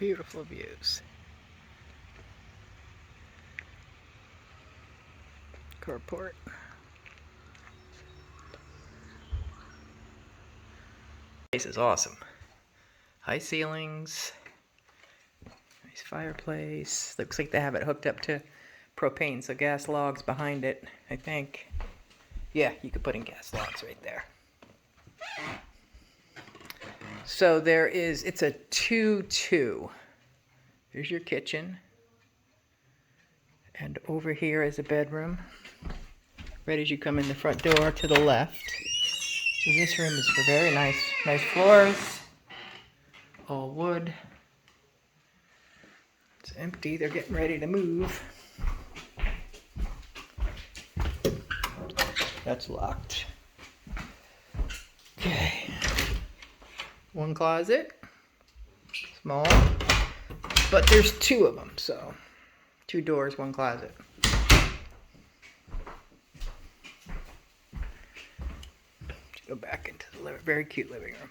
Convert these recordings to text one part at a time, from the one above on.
Beautiful views. Carport. This is awesome. High ceilings. Nice fireplace. Looks like they have it hooked up to propane, so gas logs behind it, I think. Yeah, you could put in gas logs right there. So it's a 2-2. Here's your kitchen. And over here is a bedroom. Right as you come in the front door to the left. So this room is for very nice floors. All wood. It's empty, they're getting ready to move. That's locked. Okay. One closet. Small. But there's two of them, so 2 doors, 1 closet. Go back into the very cute living room.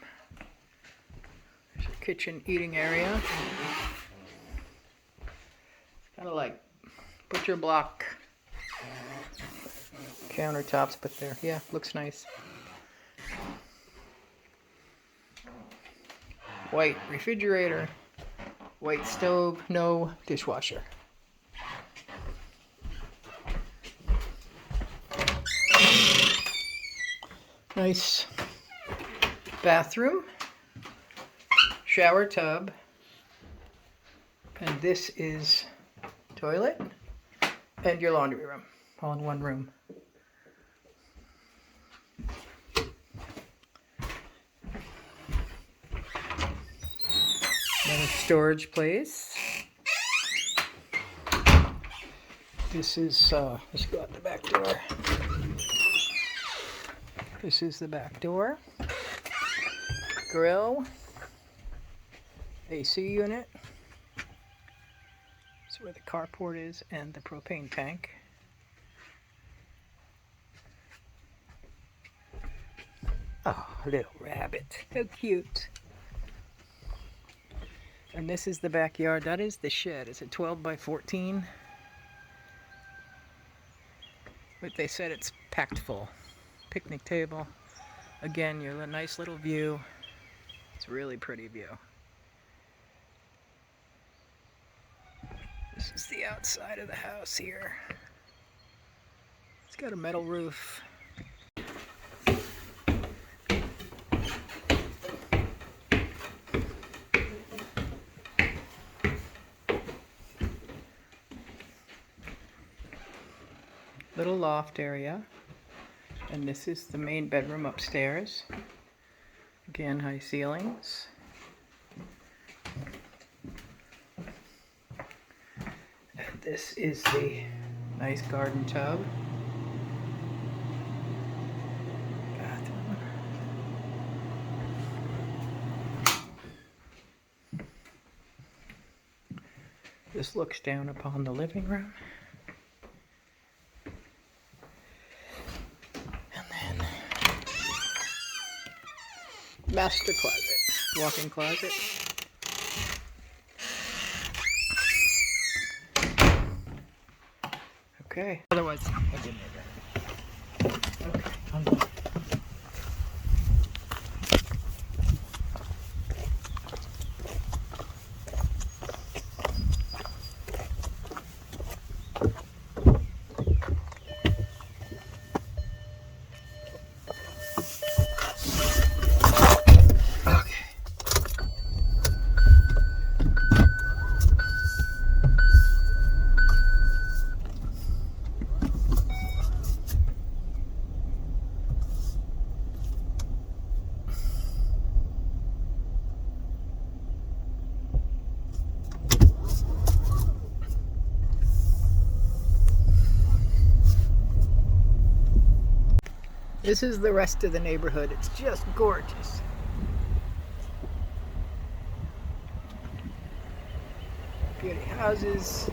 There's your kitchen eating area. Kind of like butcher block countertops, but there, yeah, looks nice. White refrigerator, white stove, no dishwasher. Nice bathroom, shower tub, and this is toilet and your laundry room, all in one room. Another storage place. This is, let's go out the back door. This is the back door. Grill. AC unit. That's where the carport is and the propane tank. Oh, little rabbit. How cute. And this is the backyard. That is the shed. It's a 12 by 14. But they said it's packed full. Picnic table. Again, your nice little view. It's a really pretty view. This is the outside of the house here. It's got a metal roof. Little loft area. And this is the main bedroom upstairs. Again, high ceilings. And this is the nice garden tub. Bathroom. This looks down upon the living room. Master closet, walk-in closet. Okay. Otherwise, I didn't need that. Okay, I'm done. This is the rest of the neighborhood. It's just gorgeous. Beauty houses.